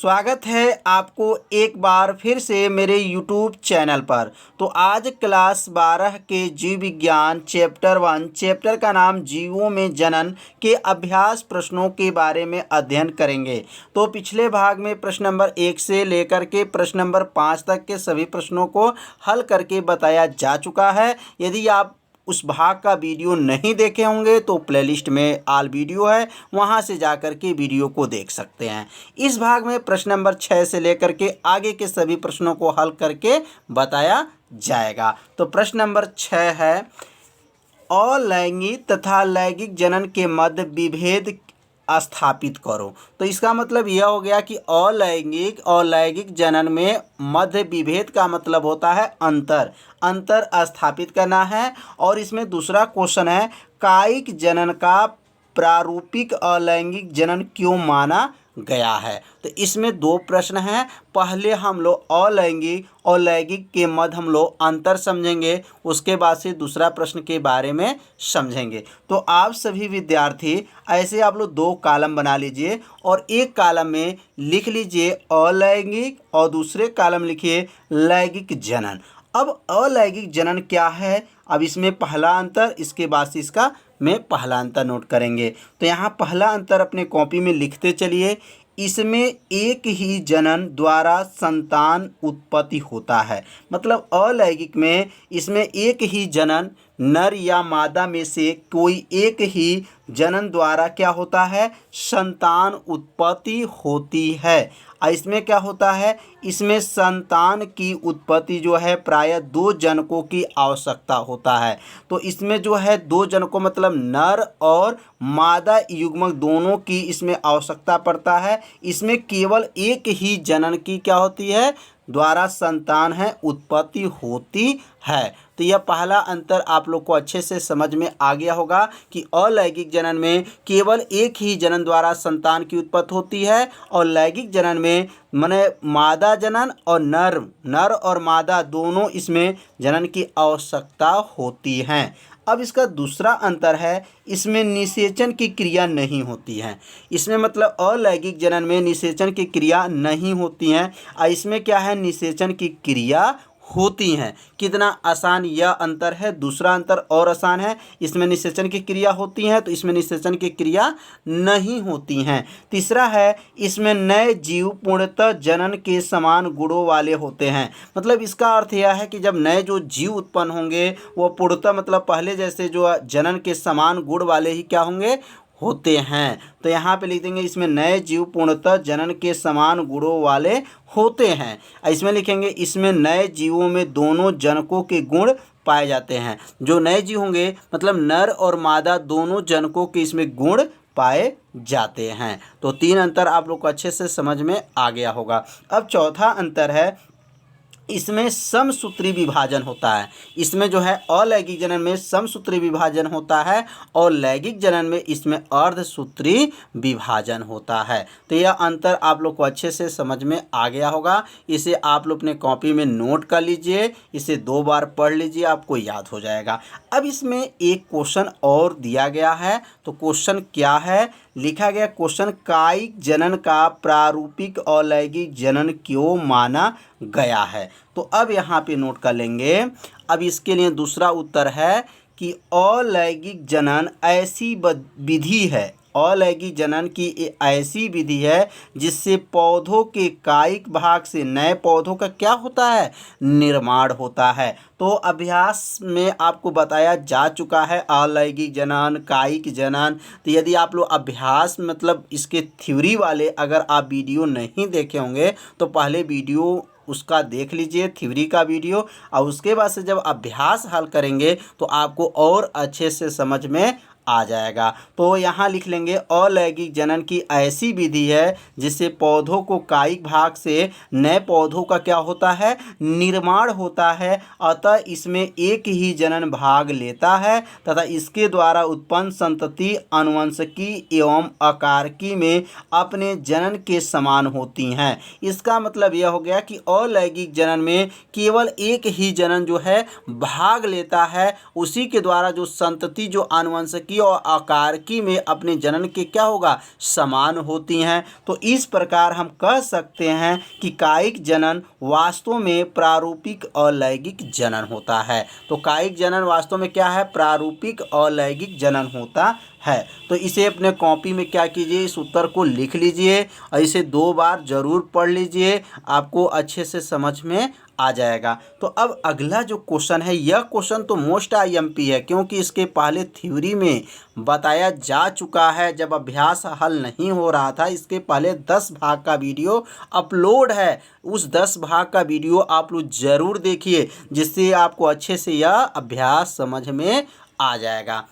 स्वागत है आपको एक बार फिर से मेरे YouTube चैनल पर। तो आज क्लास 12 के जीव विज्ञान चैप्टर 1 चैप्टर का नाम जीवों में जनन के अभ्यास प्रश्नों के बारे में अध्ययन करेंगे। तो पिछले भाग में प्रश्न नंबर 1 से लेकर के प्रश्न नंबर 5 तक के सभी प्रश्नों को हल करके बताया जा चुका है। यदि आप उस भाग का वीडियो नहीं देखे होंगे तो प्लेलिस्ट में ऑल वीडियो है, वहां से जाकर के वीडियो को देख सकते हैं। इस भाग में प्रश्न नंबर 6 से लेकर के आगे के सभी प्रश्नों को हल करके बताया जाएगा। तो प्रश्न नंबर 6 है, अलैंगिक तथा लैंगिक जनन के मध्य विभेद स्थापित करो। तो इसका मतलब यह हो गया कि अलैंगिक और लैंगिक जनन में मध्य विभेद का मतलब होता है अंतर स्थापित करना है। और इसमें दूसरा क्वेश्चन है, कायिक जनन का प्रारूपिक अलैंगिक जनन क्यों माना गया है। तो इसमें दो प्रश्न हैं। पहले हम लोग अलैंगिक और लैंगिक के मध्य हम लोग अंतर समझेंगे, उसके बाद से दूसरा प्रश्न के बारे में समझेंगे। तो आप सभी विद्यार्थी ऐसे आप लोग दो कॉलम बना लीजिए और एक कॉलम में लिख लीजिए अलैंगिक और दूसरे कॉलम लिखिए लैंगिक जनन। अब अलैंगिक जनन क्या है, अब इसमें पहला अंतर, इसके बाद से इसका में पहला अंतर नोट करेंगे। तो यहाँ पहला अंतर अपने कॉपी में लिखते चलिए। इसमें एक ही जनन द्वारा संतान उत्पत्ति होता है। मतलब अलैंगिक में इसमें एक ही जनन, नर या मादा में से कोई एक ही जनन द्वारा क्या होता है, संतान उत्पत्ति होती है। इसमें क्या होता है, इसमें संतान की उत्पत्ति जो है प्रायः दो जनकों की आवश्यकता होता है। तो इसमें जो है दो जनकों मतलब नर और मादा युग्मक दोनों की इसमें आवश्यकता पड़ता है। इसमें केवल एक ही जनन की क्या होती है, द्वारा संतान है उत्पत्ति होती है। तो यह पहला अंतर आप लोग को अच्छे से समझ में आ गया होगा कि अलैंगिक जनन में केवल एक ही जनन द्वारा संतान की उत्पत्ति होती है और लैंगिक जनन में माने मादा जनन और नर और मादा दोनों इसमें जनन की आवश्यकता होती है। अब इसका दूसरा अंतर है, इसमें निषेचन की क्रिया नहीं होती है। इसमें मतलब अलैंगिक जनन में निषेचन की क्रिया नहीं होती है और इसमें क्या है, निषेचन की क्रिया होती हैं। कितना आसान यह अंतर है। दूसरा अंतर और आसान है, इसमें निषेचन की क्रिया होती है तो इसमें निषेचन की क्रिया नहीं होती हैं। तीसरा है, इसमें नए जीव पूर्णतः जनन के समान गुणों वाले होते हैं। मतलब इसका अर्थ यह है कि जब नए जो जीव उत्पन्न होंगे वो पूर्णतः मतलब पहले जैसे जो जनन के समान गुण वाले ही क्या होंगे, होते हैं। तो यहाँ पे लिख देंगे इसमें नए जीव पूर्णतः जनन के समान गुणों वाले होते हैं। इसमें लिखेंगे इसमें नए जीवों में दोनों जनकों के गुण पाए जाते हैं। जो नए जीव होंगे मतलब नर और मादा दोनों जनकों के इसमें गुण पाए जाते हैं। तो तीन अंतर आप लोग को अच्छे से समझ में आ गया होगा। अब चौथा अंतर है, इसमें समसूत्री विभाजन होता है। इसमें जो है अलैंगिक जनन में समसूत्री विभाजन होता है और लैंगिक जनन में इसमें अर्धसूत्री विभाजन होता है। तो यह अंतर आप लोग को अच्छे से समझ में आ गया होगा। इसे आप लोग अपने कॉपी में नोट कर लीजिए, इसे 2 बार पढ़ लीजिए, आपको याद हो जाएगा। अब इसमें एक क्वेश्चन और दिया गया है। तो क्वेश्चन क्या है, लिखा गया क्वेश्चन, कायिक जनन का प्रारूपिक अलैंगिक जनन क्यों माना गया है। तो अब यहाँ पे नोट कर लेंगे। अब इसके लिए दूसरा उत्तर है कि अलैंगिक जनन ऐसी विधि है, अलैंगिक जनन की ऐसी विधि है जिससे पौधों के कायिक भाग से नए पौधों का क्या होता है, निर्माण होता है। तो अभ्यास में आपको बताया जा चुका है अलैंगिक जनन, कायिक जनन। तो यदि आप लोग अभ्यास मतलब इसके थ्योरी वाले अगर आप वीडियो नहीं देखे होंगे तो पहले वीडियो उसका देख लीजिए, थ्योरी का वीडियो, और उसके बाद से जब अभ्यास हल करेंगे तो आपको और अच्छे से समझ में आ जाएगा। तो यहाँ लिख लेंगे अलैंगिक जनन की ऐसी विधि है जिससे पौधों को कायिक भाग से नए पौधों का क्या होता है, निर्माण होता है। अतः इसमें एक ही जनन भाग लेता है तथा इसके द्वारा उत्पन्न संतति आनुवंशिकी एवं आकारकी में अपने जनन के समान होती हैं। इसका मतलब यह हो गया कि अलैंगिक जनन में केवल एक ही जनन जो है भाग लेता है, उसी के द्वारा जो संतति जो आनुवंशिकी और आकारकी में अपने जनन के क्या होगा, समान होती हैं। तो इस प्रकार हम कह सकते हैं कि कायिक जनन वास्तव में प्रारूपिक अलैंगिक जनन होता है। तो कायिक जनन वास्तव में क्या है, प्रारूपिक अलैंगिक जनन होता है। तो इसे अपने कॉपी में क्या कीजिए, इस उत्तर को लिख लीजिए और इसे 2 बार जरूर पढ़ लीजिए, आपको अच्छे से समझ में आ जाएगा। तो अब अगला जो क्वेश्चन है, यह क्वेश्चन तो मोस्ट आईएमपी है, क्योंकि इसके पहले थ्योरी में बताया जा चुका है जब अभ्यास हल नहीं हो रहा था। इसके पहले 10 भाग का वीडियो अपलोड है, उस 10 भाग का वीडियो आप लोग ज़रूर देखिए, जिससे आपको अच्छे से यह अभ्यास समझ में आ जाएगा।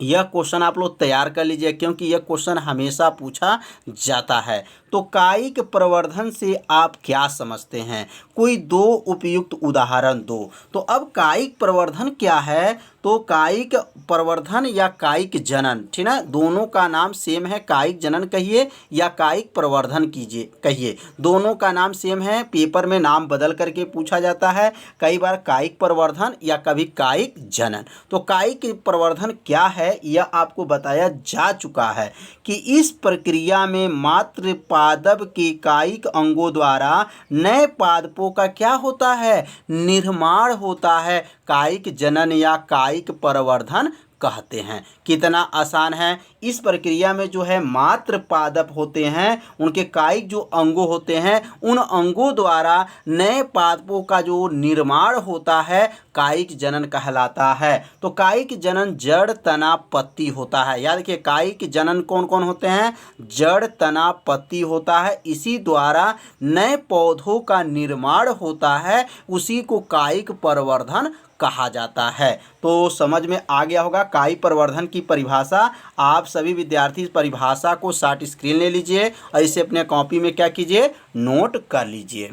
यह क्वेश्चन आप लोग तैयार कर लीजिए, क्योंकि यह क्वेश्चन हमेशा पूछा जाता है। तो कायिक प्रवर्धन से आप क्या समझते हैं, कोई 2 उपयुक्त उदाहरण दो। तो अब कायिक प्रवर्धन क्या है, तो कायिक प्रवर्धन या कायिक जनन, ठीक है, दोनों का नाम सेम है, कायिक जनन कहिए या कायिक प्रवर्धन कीजिए कहिए, दोनों का नाम सेम है। पेपर में नाम बदल करके पूछा जाता है, कई बार कायिक प्रवर्धन या कभी कायिक जनन। तो कायिक प्रवर्धन क्या है यह आपको बताया जा चुका है कि इस प्रक्रिया में मात्र पादप के कायिक अंगों द्वारा नए पादपों का क्या होता है, निर्माण होता है, कायिक जनन या कायिक प्रवर्धन कहते हैं। कितना आसान है। इस प्रक्रिया में जो है मात्र पादप होते हैं, उनके कायिक जो अंगों होते हैं, उन अंगों द्वारा नए पादपों का जो निर्माण होता है कायिक जनन कहलाता है। तो कायिक जनन जड़ तना पत्ती होता है। याद रखिए, कायिक जनन कौन कौन होते हैं, जड़ तना पत्ती होता है, इसी द्वारा नए पौधों का निर्माण होता है, उसी को कायिक प्रवर्धन कहा जाता है। तो समझ में आ गया होगा कायिक प्रवर्धन की परिभाषा। आप सभी विद्यार्थी इस परिभाषा को शॉर्ट स्क्रीन ले लीजिए और इसे अपने कॉपी में क्या कीजिए, नोट कर लीजिए।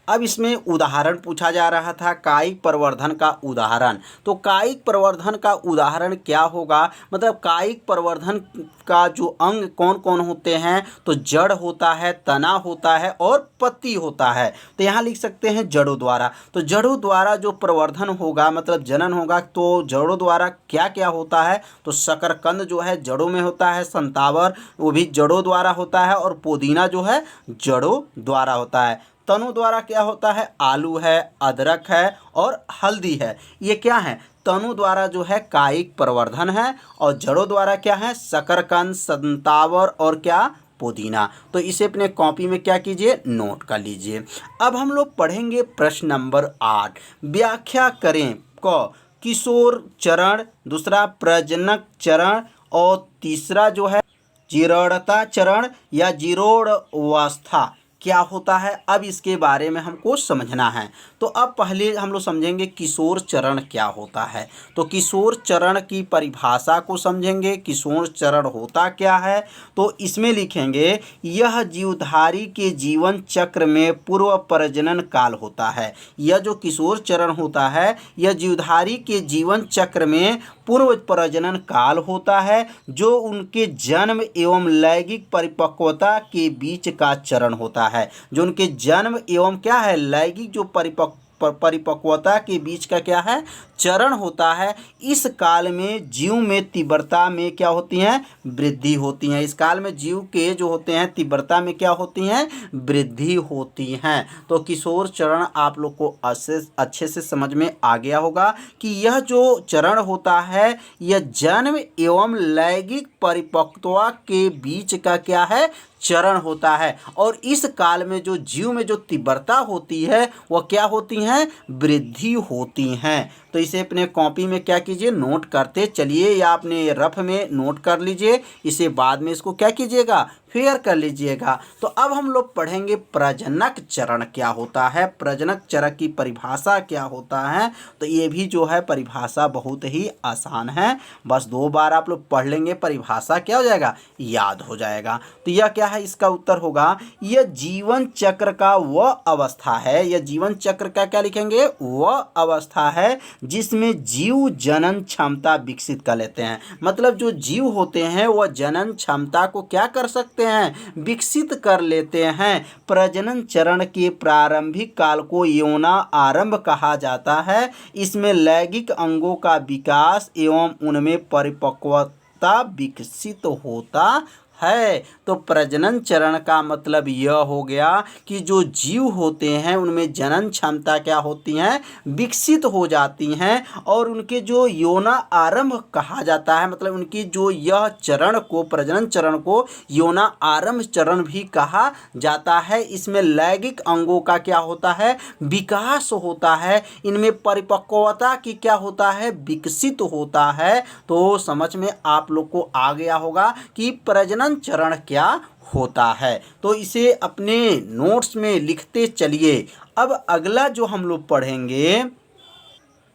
अब इसमें उदाहरण पूछा जा रहा था, कायिक प्रवर्धन का उदाहरण। तो कायिक प्रवर्धन का उदाहरण क्या होगा, मतलब कायिक प्रवर्धन का जो अंग कौन कौन होते हैं, तो जड़ होता है, तना होता है और पत्ती होता है। तो यहाँ लिख सकते हैं जड़ों द्वारा। तो जड़ों द्वारा जो प्रवर्धन होगा, मतलब जनन होगा, तो जड़ों द्वारा क्या क्या होता है, तो शकरकंद जो है जड़ों में होता है, संतावर वो भी जड़ों द्वारा होता है, और पुदीना जो है जड़ों द्वारा होता है। तनों द्वारा क्या होता है, आलू है, अदरक है और हल्दी है, ये क्या है, तनों द्वारा जो है कायिक प्रवर्धन है, और जड़ों द्वारा क्या है, शकरकंद, संतावर और क्या, पुदीना। तो इसे अपने कॉपी में क्या कीजिए, नोट कर लीजिए। अब हम लोग पढ़ेंगे प्रश्न नंबर 8, व्याख्या करें क किशोर चरण, दूसरा प्रजनक चरण और तीसरा जो है जीर्णता चरण या जीर्णोवस्था क्या होता है। अब इसके बारे में हमको समझना है। तो अब पहले हम लोग समझेंगे किशोर चरण क्या होता है। तो किशोर चरण की परिभाषा को समझेंगे, किशोर चरण होता क्या है। तो इसमें लिखेंगे, यह जीवधारी के जीवन चक्र में पूर्व प्रजनन काल होता है। यह जो किशोर चरण होता है, यह जीवधारी के जीवन चक्र में पूर्व प्रजनन काल होता है, जो उनके जन्म एवं लैंगिक परिपक्वता के बीच का चरण होता है। जो उनके जन्म एवं क्या है, लैंगिक जो परिपक्वता के बीच का क्या है, चरण होता है। इस काल में जीव में तीव्रता में क्या होती हैं, वृद्धि होती है। इस काल में जीव के जो होते हैं तीव्रता में क्या होती हैं, वृद्धि होती हैं। तो किशोर चरण आप लोग को अच्छे से समझ में आ गया होगा कि यह जो चरण होता है, यह जन्म एवं लैंगिक परिपक्वता के बीच का क्या है, चरण होता है। और इस काल में जो जीव में जो तीव्रता होती है वह क्या होती हैं, वृद्धि होती हैं। तो इसे अपने कॉपी में क्या कीजिए, नोट करते चलिए या अपने रफ में नोट कर लीजिए। इसे बाद में इसको क्या कीजिएगा, फेयर कर लीजिएगा। तो अब हम लोग पढ़ेंगे प्रजनक चरण क्या होता है, प्रजनक चरण की परिभाषा क्या होता है। तो ये भी जो है परिभाषा बहुत ही आसान है, बस 2 बार आप लोग पढ़ लेंगे, परिभाषा क्या हो जाएगा, याद हो जाएगा। तो यह क्या है, इसका उत्तर होगा, यह जीवन चक्र का वह अवस्था है, यह जीवन चक्र का क्या लिखेंगे, वह अवस्था है जिसमें जीव जनन क्षमता विकसित कर लेते हैं। मतलब जो जीव होते हैं वह जनन क्षमता को क्या कर सकते हैं, विकसित कर लेते हैं। प्रजनन चरण के प्रारंभिक काल को यौना आरंभ कहा जाता है। इसमें लैंगिक अंगों का विकास एवं उनमें परिपक्वता विकसित होता है। तो प्रजनन चरण का मतलब यह हो गया कि जो जीव होते हैं उनमें जनन क्षमता क्या होती हैं, विकसित हो जाती हैं, और उनके जो यौना आरंभ कहा जाता है, मतलब उनकी जो यह चरण को, प्रजनन चरण को यौना आरंभ चरण भी कहा जाता है। इसमें लैंगिक अंगों का क्या होता है, विकास होता है, इनमें परिपक्वता की क्या होता है, विकसित होता है। तो समझ में आप लोग को आ गया होगा कि प्रजनन चरण क्या होता है। तो इसे अपने नोट्स में लिखते चलिए। अब अगला जो हम लोग पढ़ेंगे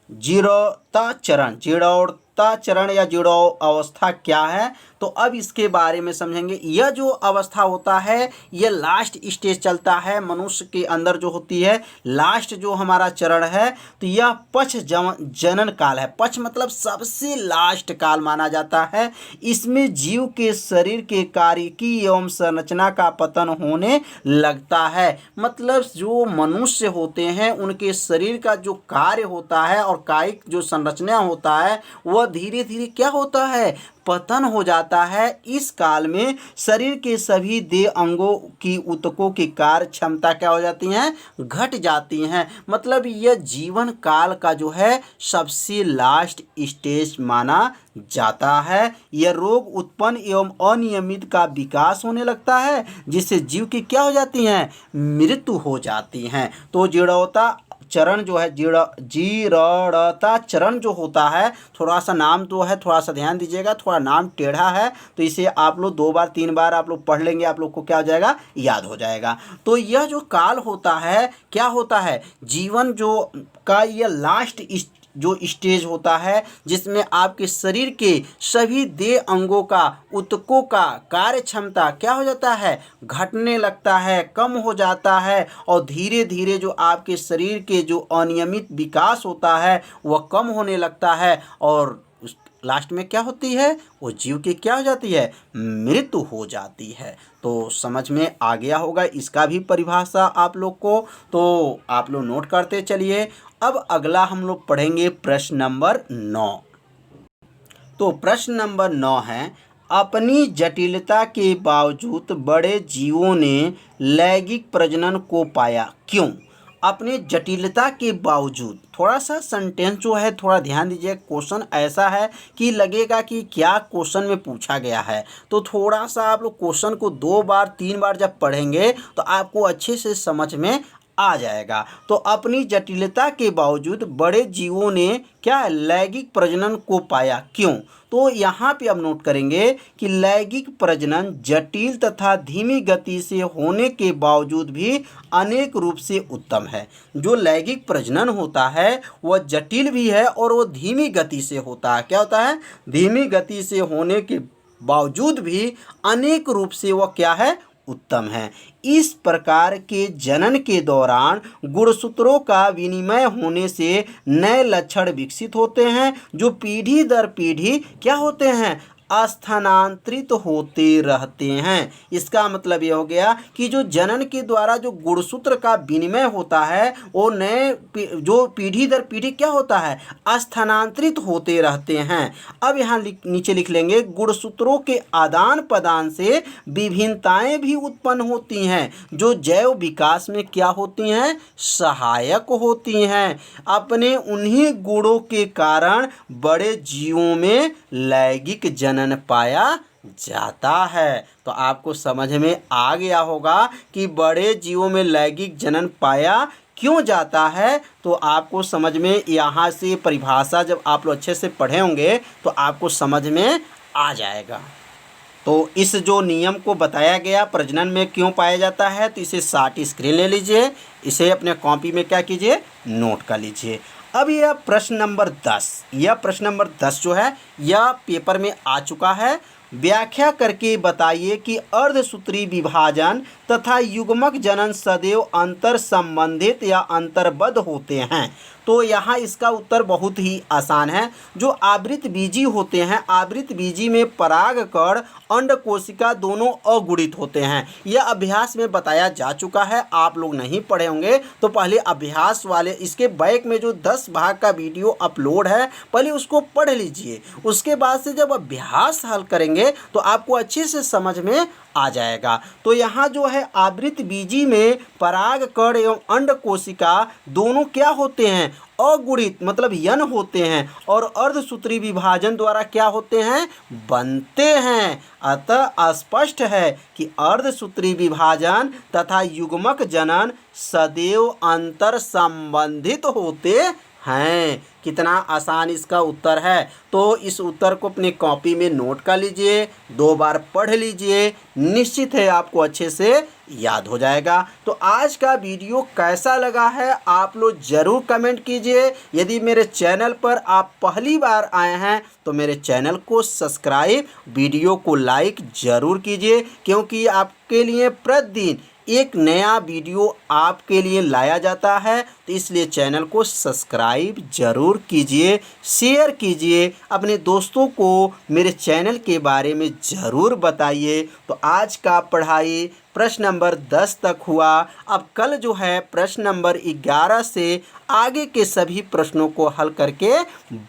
जीर्णता चरण। जीर्णता चरण या जीर्णो अवस्था क्या है, तो अब इसके बारे में समझेंगे। यह जो अवस्था होता है यह लास्ट स्टेज चलता है मनुष्य के अंदर जो होती है, लास्ट जो हमारा चरण है, तो यह पक्ष जनन काल है। पक्ष मतलब सबसे लास्ट काल माना जाता है। इसमें जीव के शरीर के कार्यकी एवं संरचना का पतन होने लगता है। मतलब जो मनुष्य होते हैं उनके शरीर का जो कार्य होता है और कायिक जो संरचना होता है वह धीरे धीरे क्या होता है, पतन हो जाता है। इस काल में शरीर के सभी देह अंगों की ऊतकों की कार्य क्षमता क्या हो जाती हैं, घट जाती हैं। मतलब यह जीवन काल का जो है सबसे लास्ट स्टेज माना जाता है। यह रोग उत्पन्न एवं अनियमित का विकास होने लगता है, जिससे जीव की क्या हो जाती हैं, मृत्यु हो जाती हैं। तो जीर्णता चरण जो है, जीर्णता चरण जो होता है, थोड़ा सा नाम तो है, थोड़ा सा ध्यान दीजिएगा, थोड़ा नाम टेढ़ा है, तो इसे आप लोग 2 बार 3 बार आप लोग पढ़ लेंगे, आप लोग को क्या हो जाएगा, याद हो जाएगा। तो यह जो काल होता है क्या होता है, जीवन जो का यह लास्ट जो स्टेज होता है, जिसमें आपके शरीर के सभी देह अंगों का, ऊतकों का कार्य क्षमता क्या हो जाता है, घटने लगता है, कम हो जाता है, और धीरे धीरे जो आपके शरीर के जो अनियमित विकास होता है वह कम होने लगता है, और लास्ट में क्या होती है, वो जीव की क्या हो जाती है, मृत्यु हो जाती है। तो समझ में आ गया होगा इसका भी परिभाषा आप लोग को, तो आप लोग नोट करते चलिए। अब अगला हम लोग पढ़ेंगे प्रश्न नंबर 9। तो प्रश्न नंबर 9 है, अपनी जटिलता के बावजूद बड़े जीवों ने लैंगिक प्रजनन को पाया, क्यों? अपने जटिलता के बावजूद, थोड़ा सा सेंटेंस जो है थोड़ा ध्यान दीजिए। क्वेश्चन ऐसा है कि लगेगा कि क्या क्वेश्चन में पूछा गया है, तो थोड़ा सा आप लोग क्वेश्चन को 2 बार 3 बार जब पढ़ेंगे तो आपको अच्छे से समझ में आ जाएगा। तो अपनी जटिलता के बावजूद बड़े जीवों ने क्या लैंगिक प्रजनन को पाया, क्यों? तो यहाँ पे अब नोट करेंगे कि लैंगिक प्रजनन जटिल तथा धीमी गति से होने के बावजूद भी अनेक रूप से उत्तम है। जो लैंगिक प्रजनन होता है वह जटिल भी है और वो धीमी गति से होता है। क्या होता है, धीमी गति से होने के बावजूद भी अनेक रूप से वह क्या है, उत्तम है। इस प्रकार के जनन के दौरान गुणसूत्रों का विनिमय होने से नए लक्षण विकसित होते हैं, जो पीढ़ी दर पीढ़ी क्या होते हैं, स्थानांतरित होते रहते हैं। इसका मतलब ये हो गया कि जो जनन के द्वारा जो गुणसूत्र का विनिमय होता है वो नए जो पीढ़ी दर पीढ़ी क्या होता है, स्थानांतरित होते रहते हैं। अब यहाँ नीचे लिख लेंगे, गुणसूत्रों के आदान प्रदान से विभिन्नताएं भी उत्पन्न होती हैं, जो जैव विकास में क्या होती हैं, सहायक होती हैं। अपने उन्हीं गुणों के कारण बड़े जीवों में लैंगिक जनन पाया जाता है। तो आपको समझ में आ गया होगा कि बड़े जीवों में लैंगिक जनन पाया क्यों जाता है। तो आपको समझ में, यहाँ से परिभाषा जब आप लोग अच्छे से पढ़े होंगे तो आपको समझ में आ जाएगा। तो इस जो नियम को बताया गया प्रजनन में क्यों पाया जाता है, तो इसे शार्ट स्क्रीन ले लीजिए, इसे अपने कॉपी में क्या कीजिए, नोट कर लीजिए। अब यह प्रश्न नंबर 10, यह प्रश्न नंबर 10 जो है यह पेपर में आ चुका है व्याख्या करके बताइए कि अर्धसूत्री विभाजन तथा युग्मक जनन सदैव अंतर संबंधित या अंतर्बद्ध होते हैं। तो यहाँ इसका उत्तर बहुत ही आसान है। जो आवृत बीजी होते हैं, आवृत बीजी में परागकण अंड कोशिका दोनों अगुणित होते हैं। यह अभ्यास में बताया जा चुका है, आप लोग नहीं पढ़े होंगे तो पहले अभ्यास वाले इसके बैक में जो 10 भाग का वीडियो अपलोड है पहले उसको पढ़ लीजिए। उसके बाद से जब अभ्यास हल करेंगे तो आपको अच्छे से समझ में आ जाएगा। तो यहाँ जो है आवृत बीजी में परागकण एवं अंड कोशिका दोनों क्या होते हैं, अगुणित मतलब यन होते हैं, और अर्धसूत्री विभाजन द्वारा क्या होते हैं, बनते हैं। अतः स्पष्ट है कि अर्धसूत्री विभाजन तथा युग्मक जनन सदैव अंतर संबंधित होते हैं। कितना आसान इसका उत्तर है। तो इस उत्तर को अपने कॉपी में नोट कर लीजिए, 2 बार पढ़ लीजिए, निश्चित है आपको अच्छे से याद हो जाएगा। तो आज का वीडियो कैसा लगा है आप लोग ज़रूर कमेंट कीजिए। यदि मेरे चैनल पर आप पहली बार आए हैं तो मेरे चैनल को सब्सक्राइब, वीडियो को लाइक ज़रूर कीजिए, क्योंकि आपके लिए प्रतिदिन एक नया वीडियो आपके लिए लाया जाता है। तो इसलिए चैनल को सब्सक्राइब ज़रूर कीजिए, शेयर कीजिए, अपने दोस्तों को मेरे चैनल के बारे में ज़रूर बताइए। तो आज का पढ़ाई प्रश्न नंबर 10 तक हुआ। अब कल जो है प्रश्न नंबर 11 से आगे के सभी प्रश्नों को हल करके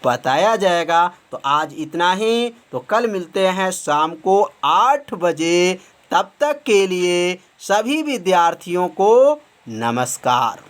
बताया जाएगा। तो आज इतना ही। तो कल मिलते हैं शाम को 8 बजे। तब तक के लिए सभी विद्यार्थियों को नमस्कार।